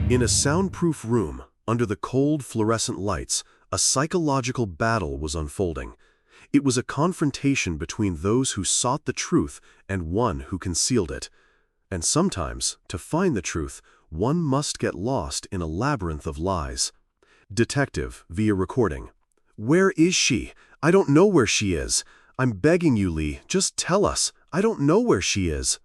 In a soundproof room, under the cold fluorescent lights, a psychological battle was unfolding. It was a confrontation between those who sought the truth and one who concealed it. And sometimes, to find the truth, one must get lost in a labyrinth of lies. Detective, via recording. Where is she? I don't know where she is. I'm begging you, Lee, just tell us. I don't know where she is.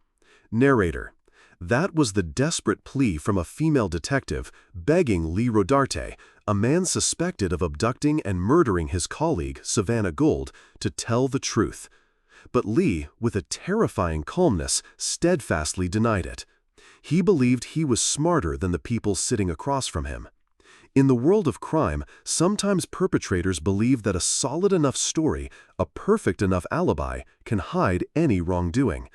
Narrator. That was the desperate plea from a female detective begging Lee Rodarte, a man suspected of abducting and murdering his colleague, Savannah Gold, to tell the truth. But Lee, with a terrifying calmness, steadfastly denied it. He believed he was smarter than the people sitting across from him. In the world of crime, sometimes perpetrators believe that a solid enough story, a perfect enough alibi, can hide any wrongdoing.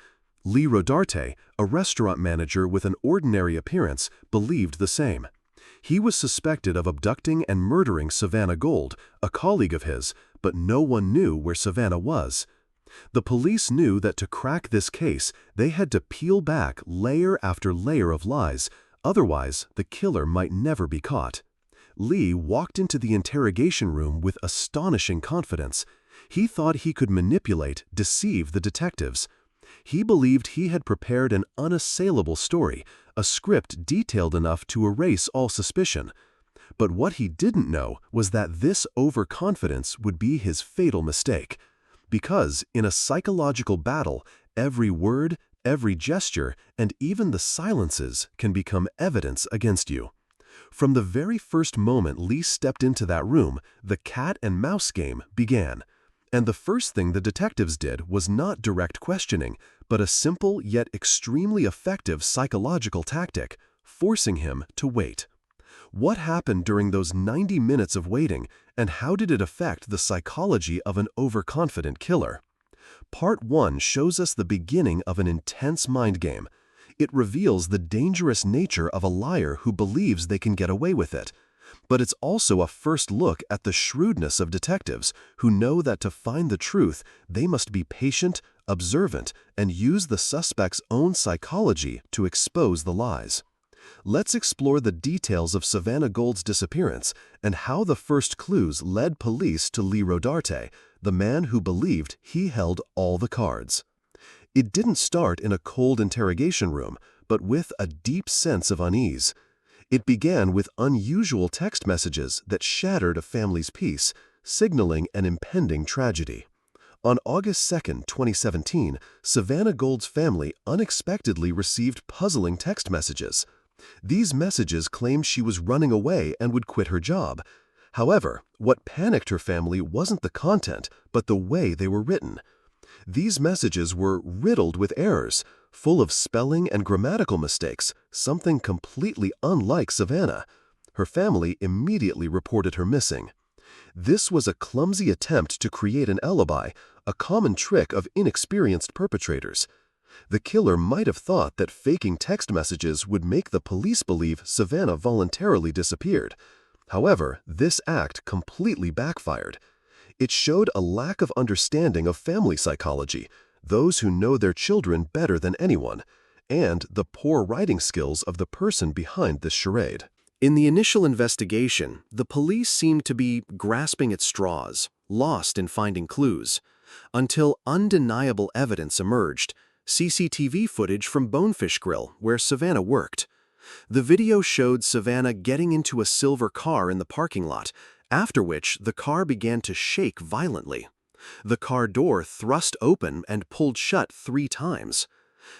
Lee Rodarte, a restaurant manager with an ordinary appearance, believed the same. He was suspected of abducting and murdering Savannah Gold, a colleague of his, but no one knew where Savannah was. The police knew that to crack this case, they had to peel back layer after layer of lies, otherwise the killer might never be caught. Lee walked into the interrogation room with astonishing confidence. He thought he could manipulate, deceive the detectives. He believed he had prepared an unassailable story, a script detailed enough to erase all suspicion. But what he didn't know was that this overconfidence would be his fatal mistake. Because, in a psychological battle, every word, every gesture, and even the silences can become evidence against you. From the very first moment Lee stepped into that room, the cat and mouse game began. And the first thing the detectives did was not direct questioning, but a simple yet extremely effective psychological tactic, forcing him to wait. What happened during those 90 minutes of waiting, and how did it affect the psychology of an overconfident killer? Part 1 shows us the beginning of an intense mind game. It reveals the dangerous nature of a liar who believes they can get away with it. But it's also a first look at the shrewdness of detectives who know that to find the truth, they must be patient, observant, and use the suspect's own psychology to expose the lies. Let's explore the details of Savannah Gold's disappearance and how the first clues led police to Lee Rodarte, the man who believed he held all the cards. It didn't start in a cold interrogation room, but with a deep sense of unease. It began with unusual text messages that shattered a family's peace, signaling an impending tragedy. On August 2, 2017, Savannah Gold's family unexpectedly received puzzling text messages. These messages claimed she was running away and would quit her job. However, what panicked her family wasn't the content, but the way they were written. These messages were riddled with errors, full of spelling and grammatical mistakes, something completely unlike Savannah. Her family immediately reported her missing. This was a clumsy attempt to create an alibi, a common trick of inexperienced perpetrators. The killer might have thought that faking text messages would make the police believe Savannah voluntarily disappeared. However, this act completely backfired. It showed a lack of understanding of family psychology, those who know their children better than anyone, and the poor writing skills of the person behind this charade. In the initial investigation, the police seemed to be grasping at straws, lost in finding clues, until undeniable evidence emerged, CCTV footage from Bonefish Grill, where Savannah worked. The video showed Savannah getting into a silver car in the parking lot, after which the car began to shake violently. The car door thrust open and pulled shut 3 times.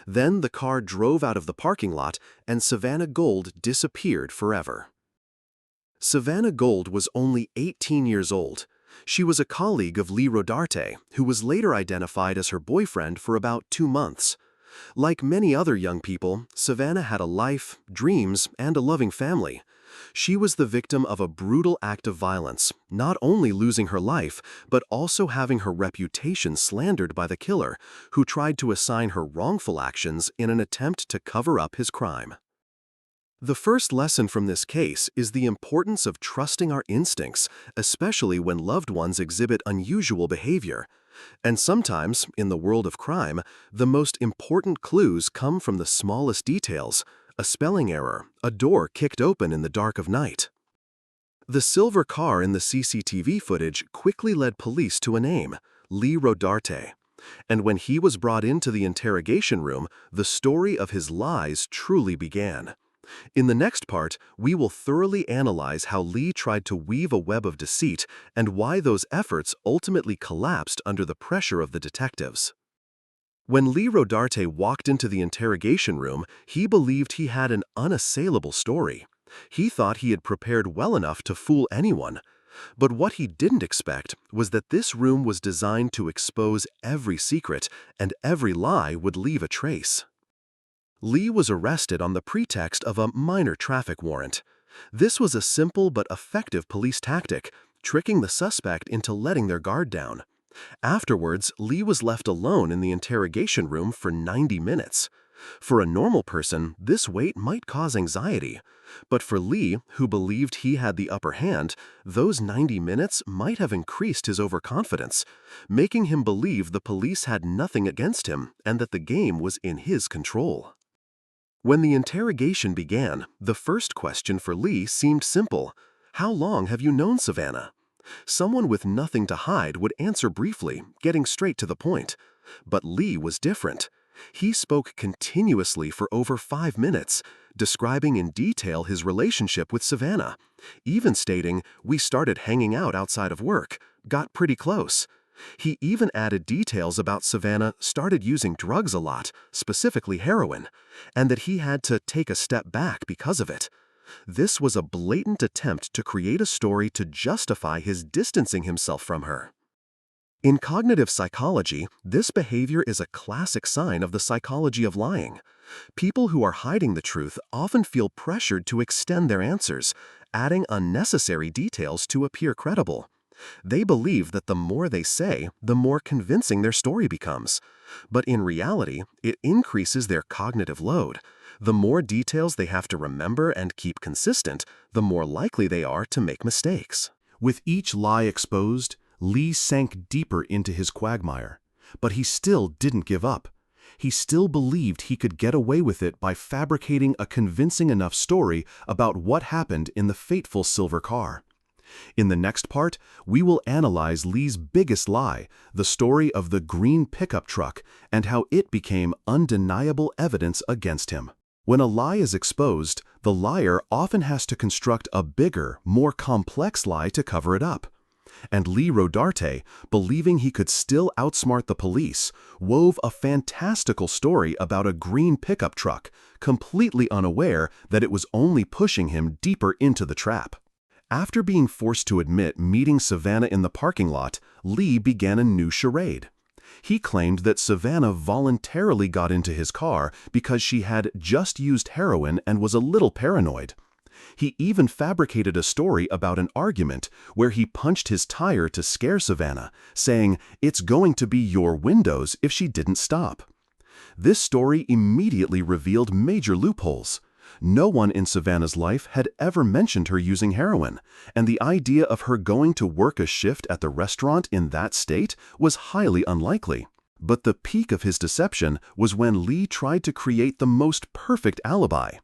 Then the car drove out of the parking lot and Savannah Gold disappeared forever. Savannah Gold was only 18 years old. She was a colleague of Lee Rodarte, who was later identified as her boyfriend for about 2 months. Like many other young people, Savannah had a life, dreams, and a loving family. She was the victim of a brutal act of violence, not only losing her life, but also having her reputation slandered by the killer, who tried to assign her wrongful actions in an attempt to cover up his crime. The first lesson from this case is the importance of trusting our instincts, especially when loved ones exhibit unusual behavior. And sometimes, in the world of crime, the most important clues come from the smallest details, a spelling error, a door kicked open in the dark of night. The silver car in the CCTV footage quickly led police to a name, Lee Rodarte. And when he was brought into the interrogation room, the story of his lies truly began. In the next part, we will thoroughly analyze how Lee tried to weave a web of deceit and why those efforts ultimately collapsed under the pressure of the detectives. When Lee Rodarte walked into the interrogation room, he believed he had an unassailable story. He thought he had prepared well enough to fool anyone. But what he didn't expect was that this room was designed to expose every secret, and every lie would leave a trace. Lee was arrested on the pretext of a minor traffic warrant. This was a simple but effective police tactic, tricking the suspect into letting their guard down. Afterwards, Lee was left alone in the interrogation room for 90 minutes. For a normal person, this wait might cause anxiety. But for Lee, who believed he had the upper hand, those 90 minutes might have increased his overconfidence, making him believe the police had nothing against him and that the game was in his control. When the interrogation began, the first question for Lee seemed simple. How long have you known Savannah? Someone with nothing to hide would answer briefly, getting straight to the point. But Lee was different. He spoke continuously for over 5 minutes, describing in detail his relationship with Savannah, even stating, "We started hanging out outside of work, got pretty close." He even added details about Savannah started using drugs a lot, specifically heroin, and that he had to take a step back because of it. This was a blatant attempt to create a story to justify his distancing himself from her. In cognitive psychology, this behavior is a classic sign of the psychology of lying. People who are hiding the truth often feel pressured to extend their answers, adding unnecessary details to appear credible. They believe that the more they say, the more convincing their story becomes. But in reality, it increases their cognitive load. The more details they have to remember and keep consistent, the more likely they are to make mistakes. With each lie exposed, Lee sank deeper into his quagmire. But he still didn't give up. He still believed he could get away with it by fabricating a convincing enough story about what happened in the fateful silver car. In the next part, we will analyze Lee's biggest lie, the story of the green pickup truck, and how it became undeniable evidence against him. When a lie is exposed, the liar often has to construct a bigger, more complex lie to cover it up. And Lee Rodarte, believing he could still outsmart the police, wove a fantastical story about a green pickup truck, completely unaware that it was only pushing him deeper into the trap. After being forced to admit meeting Savannah in the parking lot, Lee began a new charade. He claimed that Savannah voluntarily got into his car because she had just used heroin and was a little paranoid. He even fabricated a story about an argument where he punched his tire to scare Savannah, saying, "It's going to be your windows if she didn't stop." This story immediately revealed major loopholes. No one in Savannah's life had ever mentioned her using heroin, and the idea of her going to work a shift at the restaurant in that state was highly unlikely. But the peak of his deception was when Lee tried to create the most perfect alibi.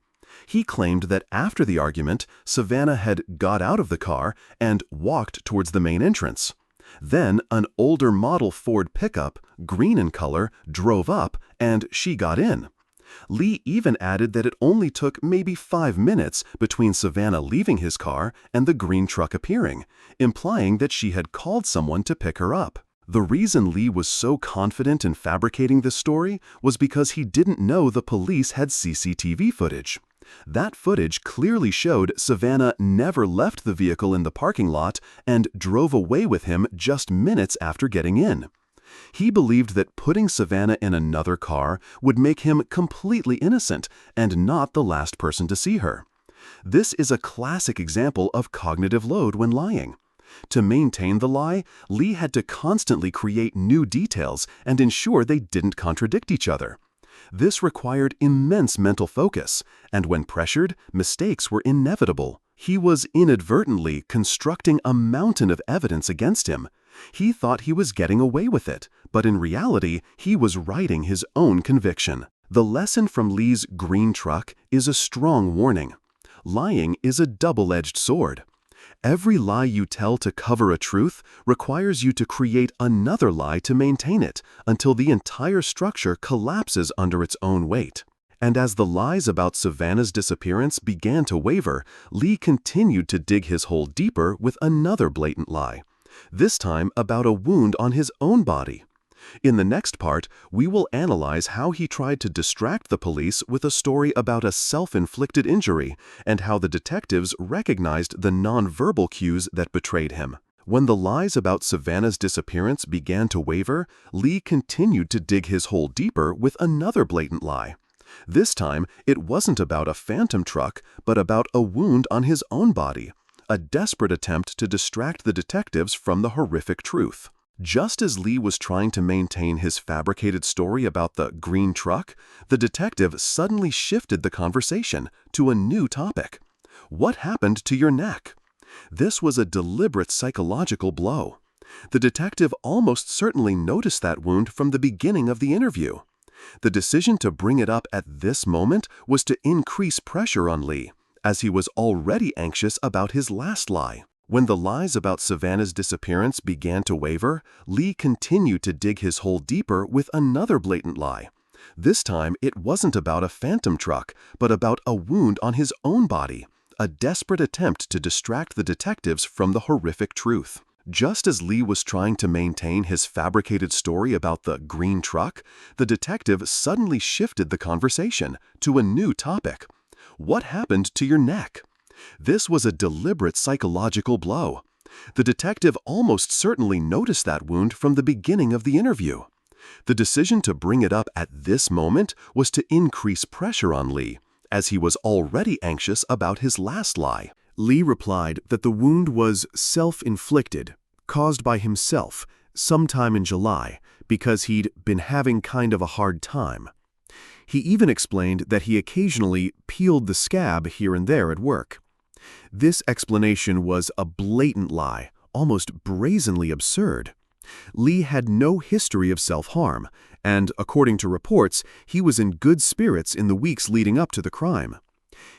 He claimed that after the argument, Savannah had got out of the car and walked towards the main entrance. Then an older model Ford pickup, green in color, drove up and she got in. Lee even added that it only took maybe 5 minutes between Savannah leaving his car and the green truck appearing, implying that she had called someone to pick her up. The reason Lee was so confident in fabricating this story was because he didn't know the police had CCTV footage. That footage clearly showed Savannah never left the vehicle in the parking lot and drove away with him just minutes after getting in. He believed that putting Savannah in another car would make him completely innocent and not the last person to see her. This is a classic example of cognitive load when lying. To maintain the lie, Lee had to constantly create new details and ensure they didn't contradict each other. This required immense mental focus, and when pressured, mistakes were inevitable. He was inadvertently constructing a mountain of evidence against him. He thought he was getting away with it, but in reality, he was writing his own conviction. The lesson from Lee's green truck is a strong warning. Lying is a double-edged sword. Every lie you tell to cover a truth requires you to create another lie to maintain it until the entire structure collapses under its own weight. And as the lies about Savannah's disappearance began to waver, Lee continued to dig his hole deeper with another blatant lie, this time about a wound on his own body. In the next part, we will analyze how he tried to distract the police with a story about a self-inflicted injury and how the detectives recognized the nonverbal cues that betrayed him. When the lies about Savannah's disappearance began to waver, Lee continued to dig his hole deeper with another blatant lie. This time, it wasn't about a phantom truck, but about a wound on his own body, a desperate attempt to distract the detectives from the horrific truth. Just as Lee was trying to maintain his fabricated story about the green truck, the detective suddenly shifted the conversation to a new topic. What happened to your neck? This was a deliberate psychological blow. The detective almost certainly noticed that wound from the beginning of the interview. The decision to bring it up at this moment was to increase pressure on Lee, as he was already anxious about his last lie. When the lies about Savannah's disappearance began to waver, Lee continued to dig his hole deeper with another blatant lie. This time, it wasn't about a phantom truck, but about a wound on his own body, a desperate attempt to distract the detectives from the horrific truth. Just as Lee was trying to maintain his fabricated story about the green truck, the detective suddenly shifted the conversation to a new topic. What happened to your neck? This was a deliberate psychological blow. The detective almost certainly noticed that wound from the beginning of the interview. The decision to bring it up at this moment was to increase pressure on Lee, as he was already anxious about his last lie. Lee replied that the wound was self-inflicted, caused by himself, sometime in July, because he'd been having kind of a hard time. He even explained that he occasionally peeled the scab here and there at work. This explanation was a blatant lie, almost brazenly absurd. Lee had no history of self-harm, and, according to reports, he was in good spirits in the weeks leading up to the crime.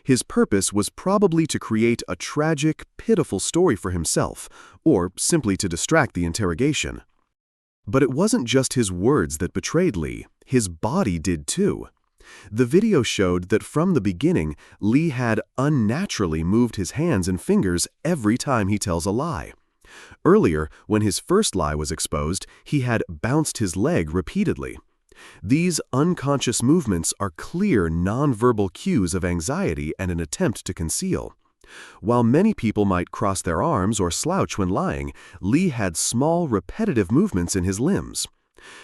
His purpose was probably to create a tragic, pitiful story for himself, or simply to distract the interrogation. But it wasn't just his words that betrayed Lee, his body did too. The video showed that from the beginning, Lee had unnaturally moved his hands and fingers every time he tells a lie. Earlier, when his first lie was exposed, he had bounced his leg repeatedly. These unconscious movements are clear nonverbal cues of anxiety and an attempt to conceal. While many people might cross their arms or slouch when lying, Lee had small, repetitive movements in his limbs.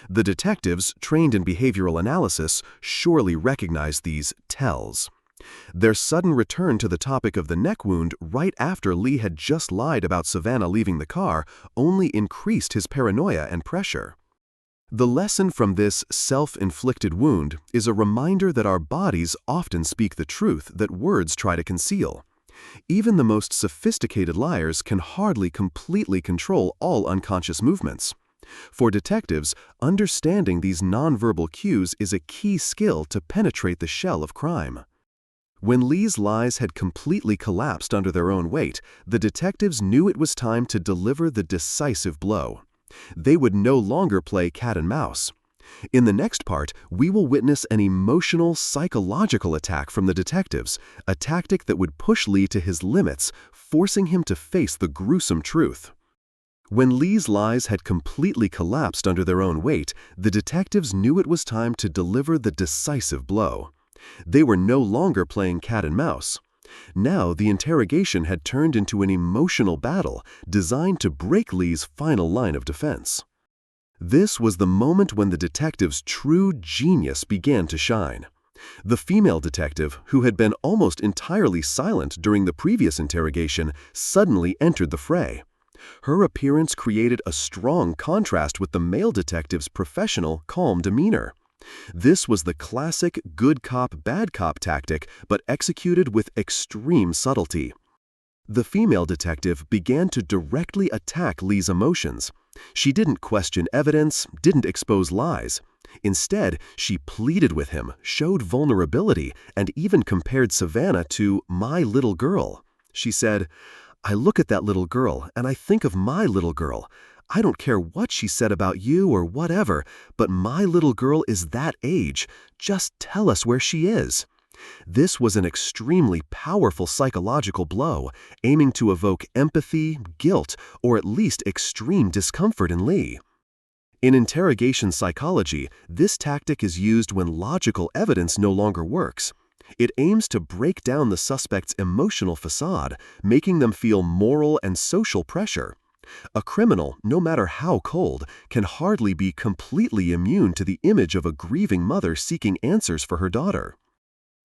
The detectives, trained in behavioral analysis, surely recognized these tells. Their sudden return to the topic of the neck wound right after Lee had just lied about Savannah leaving the car only increased his paranoia and pressure. The lesson from this self-inflicted wound is a reminder that our bodies often speak the truth that words try to conceal. Even the most sophisticated liars can hardly completely control all unconscious movements. For detectives, understanding these nonverbal cues is a key skill to penetrate the shell of crime. When Lee's lies had completely collapsed under their own weight, the detectives knew it was time to deliver the decisive blow. They would no longer play cat and mouse. In the next part, we will witness an emotional, psychological attack from the detectives, a tactic that would push Lee to his limits, forcing him to face the gruesome truth. When Lee's lies had completely collapsed under their own weight, the detectives knew it was time to deliver the decisive blow. They were no longer playing cat and mouse. Now the interrogation had turned into an emotional battle designed to break Lee's final line of defense. This was the moment when the detective's true genius began to shine. The female detective, who had been almost entirely silent during the previous interrogation, suddenly entered the fray. Her appearance created a strong contrast with the male detective's professional, calm demeanor. This was the classic good cop, bad cop tactic, but executed with extreme subtlety. The female detective began to directly attack Lee's emotions. She didn't question evidence, didn't expose lies. Instead, she pleaded with him, showed vulnerability, and even compared Savannah to my little girl. She said, "I look at that little girl, and I think of my little girl. I don't care what she said about you or whatever, but my little girl is that age. Just tell us where she is." This was an extremely powerful psychological blow, aiming to evoke empathy, guilt, or at least extreme discomfort in Lee. In interrogation psychology, this tactic is used when logical evidence no longer works. It aims to break down the suspect's emotional facade, making them feel moral and social pressure. A criminal, no matter how cold, can hardly be completely immune to the image of a grieving mother seeking answers for her daughter.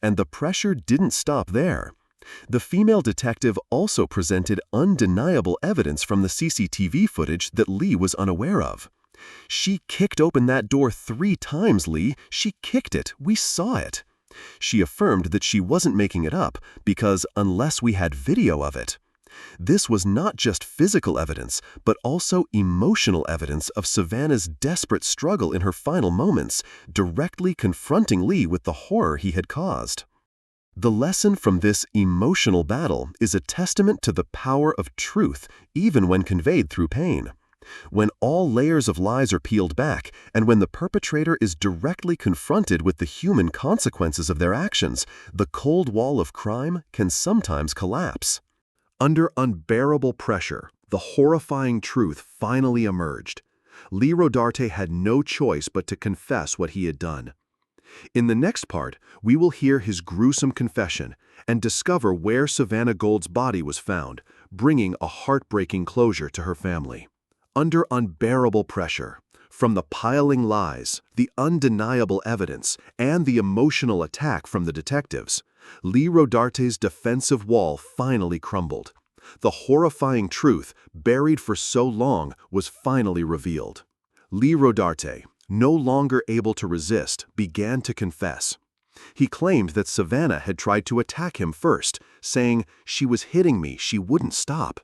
And the pressure didn't stop there. The female detective also presented undeniable evidence from the CCTV footage that Lee was unaware of. "She kicked open that door 3 times, Lee. She kicked it. We saw it." She affirmed that she wasn't making it up because unless we had video of it. This was not just physical evidence, but also emotional evidence of Savannah's desperate struggle in her final moments, directly confronting Lee with the horror he had caused. The lesson from this emotional battle is a testament to the power of truth, even when conveyed through pain. When all layers of lies are peeled back, and when the perpetrator is directly confronted with the human consequences of their actions, the cold wall of crime can sometimes collapse. Under unbearable pressure, the horrifying truth finally emerged. Lee Rodarte had no choice but to confess what he had done. In the next part, we will hear his gruesome confession and discover where Savannah Gold's body was found, bringing a heartbreaking closure to her family. Under unbearable pressure, from the piling lies, the undeniable evidence, and the emotional attack from the detectives, Lee Rodarte's defensive wall finally crumbled. The horrifying truth, buried for so long, was finally revealed. Lee Rodarte, no longer able to resist, began to confess. He claimed that Savannah had tried to attack him first, saying, "She was hitting me, she wouldn't stop."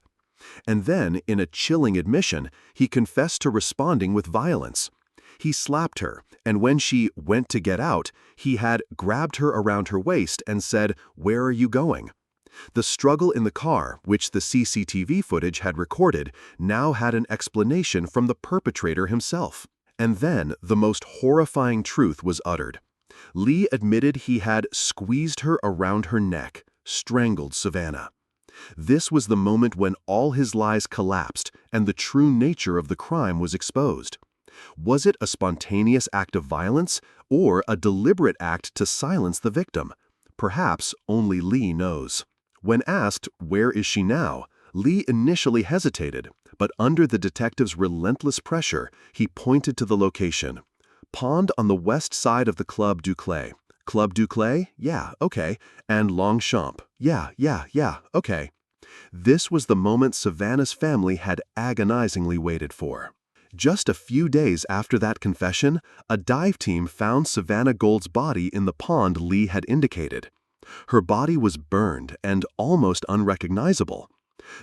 And then, in a chilling admission, he confessed to responding with violence. He slapped her, and when she went to get out, he had grabbed her around her waist and said, "Where are you going?" The struggle in the car, which the CCTV footage had recorded, now had an explanation from the perpetrator himself. And then the most horrifying truth was uttered. Lee admitted he had squeezed her around her neck, strangled Savannah. This was the moment when all his lies collapsed and the true nature of the crime was exposed. Was it a spontaneous act of violence or a deliberate act to silence the victim? Perhaps only Lee knows. When asked, "Where is she now?" Lee initially hesitated, but under the detective's relentless pressure, he pointed to the location. "Pond on the west side of the Club du Clay." "Club du Clay? Yeah, okay. And Longchamp? Yeah, okay." This was the moment Savannah's family had agonizingly waited for. Just a few days after that confession, a dive team found Savannah Gold's body in the pond Lee had indicated. Her body was burned and almost unrecognizable.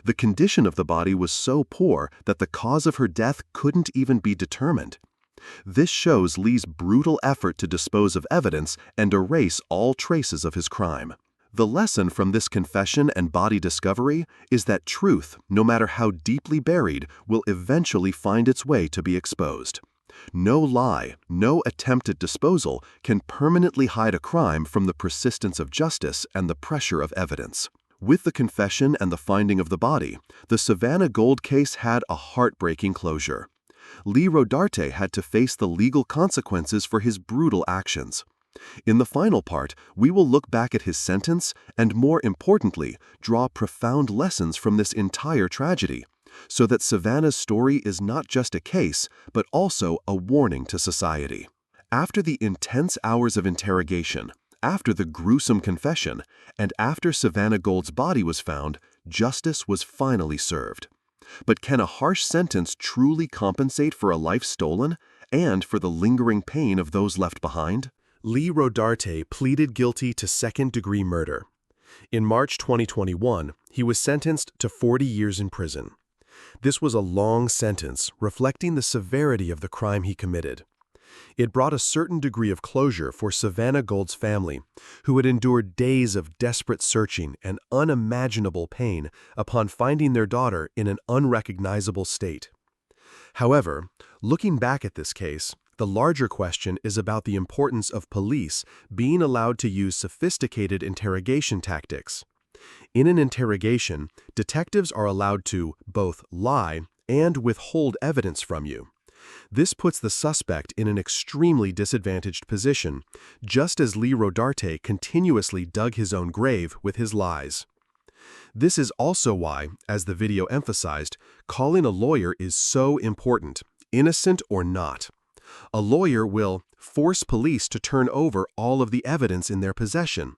The condition of the body was so poor that the cause of her death couldn't even be determined. This shows Lee's brutal effort to dispose of evidence and erase all traces of his crime. The lesson from this confession and body discovery is that truth, no matter how deeply buried, will eventually find its way to be exposed. No lie, no attempt at disposal can permanently hide a crime from the persistence of justice and the pressure of evidence. With the confession and the finding of the body, the Savannah Gold case had a heartbreaking closure. Lee Rodarte had to face the legal consequences for his brutal actions. In the final part, we will look back at his sentence and, more importantly, draw profound lessons from this entire tragedy, so that Savannah's story is not just a case, but also a warning to society. After the intense hours of interrogation, after the gruesome confession, and after Savannah Gold's body was found, justice was finally served. But can a harsh sentence truly compensate for a life stolen and for the lingering pain of those left behind? Lee Rodarte pleaded guilty to second-degree murder. In March 2021, he was sentenced to 40 years in prison. This was a long sentence, reflecting the severity of the crime he committed. It brought a certain degree of closure for Savannah Gold's family, who had endured days of desperate searching and unimaginable pain upon finding their daughter in an unrecognizable state. However, looking back at this case, the larger question is about the importance of police being allowed to use sophisticated interrogation tactics. In an interrogation, detectives are allowed to both lie and withhold evidence from you. This puts the suspect in an extremely disadvantaged position, just as Lee Rodarte continuously dug his own grave with his lies. This is also why, as the video emphasized, calling a lawyer is so important, innocent or not. A lawyer will force police to turn over all of the evidence in their possession,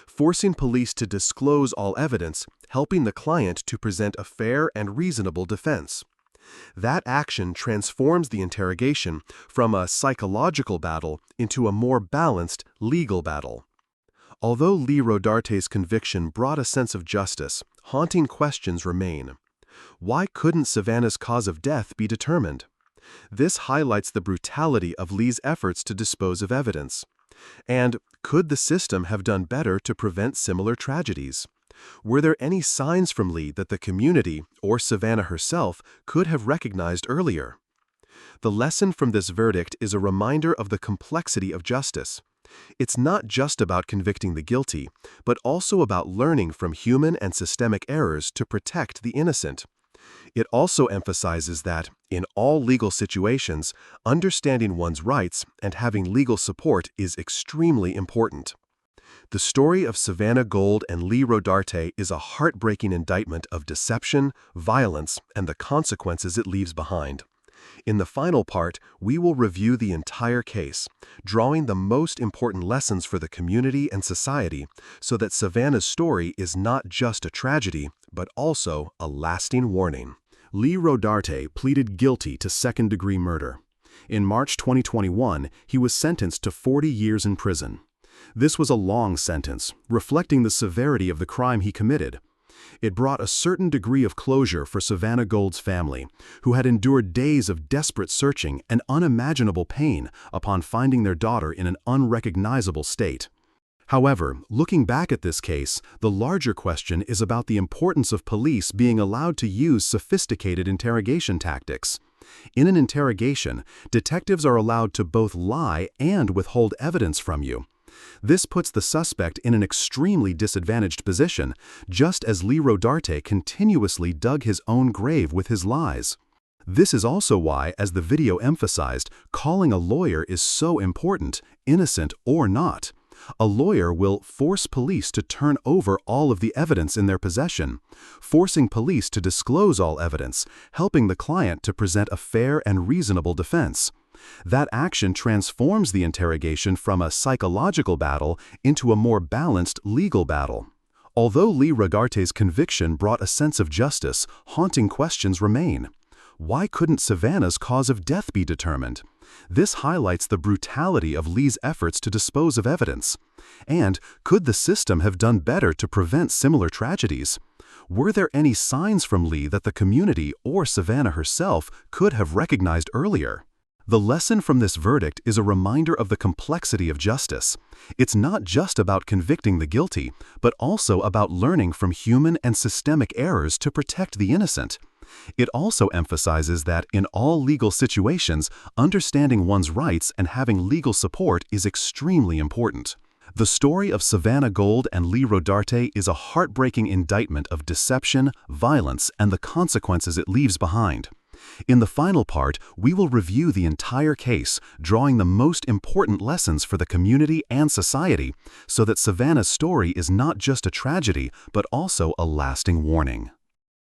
forcing police to disclose all evidence, helping the client to present a fair and reasonable defense. That action transforms the interrogation from a psychological battle into a more balanced legal battle. Although Lee Rodarte's conviction brought a sense of justice, haunting questions remain. Why couldn't Savannah's cause of death be determined? This highlights the brutality of Lee's efforts to dispose of evidence. And could the system have done better to prevent similar tragedies? Were there any signs from Lee that the community, or Savannah herself, could have recognized earlier? The lesson from this verdict is a reminder of the complexity of justice. It's not just about convicting the guilty, but also about learning from human and systemic errors to protect the innocent. It also emphasizes that, in all legal situations, understanding one's rights and having legal support is extremely important. The story of Savannah Gold and Lee Rodarte is a heartbreaking indictment of deception, violence, and the consequences it leaves behind. In the final part, we will review the entire case, drawing the most important lessons for the community and society, so that Savannah's story is not just a tragedy, but also a lasting warning. Lee Rodarte pleaded guilty to second-degree murder. In March 2021, he was sentenced to 40 years in prison. This was a long sentence, reflecting the severity of the crime he committed. It brought a certain degree of closure for Savannah Gold's family, who had endured days of desperate searching and unimaginable pain upon finding their daughter in an unrecognizable state. However, looking back at this case, the larger question is about the importance of police being allowed to use sophisticated interrogation tactics. In an interrogation, detectives are allowed to both lie and withhold evidence from you. This puts the suspect in an extremely disadvantaged position, just as Lee Rodarte continuously dug his own grave with his lies. This is also why, as the video emphasized, calling a lawyer is so important, innocent or not. A lawyer will force police to turn over all of the evidence in their possession, forcing police to disclose all evidence, helping the client to present a fair and reasonable defense. That action transforms the interrogation from a psychological battle into a more balanced legal battle. Although Lee Rodarte's conviction brought a sense of justice, haunting questions remain. Why couldn't Savannah's cause of death be determined? This highlights the brutality of Lee's efforts to dispose of evidence. And could the system have done better to prevent similar tragedies? Were there any signs from Lee that the community or Savannah herself could have recognized earlier? The lesson from this verdict is a reminder of the complexity of justice. It's not just about convicting the guilty, but also about learning from human and systemic errors to protect the innocent. It also emphasizes that in all legal situations, understanding one's rights and having legal support is extremely important. The story of Savannah Gold and Lee Rodarte is a heartbreaking indictment of deception, violence, and the consequences it leaves behind. In the final part, we will review the entire case, drawing the most important lessons for the community and society, so that Savannah's story is not just a tragedy, but also a lasting warning.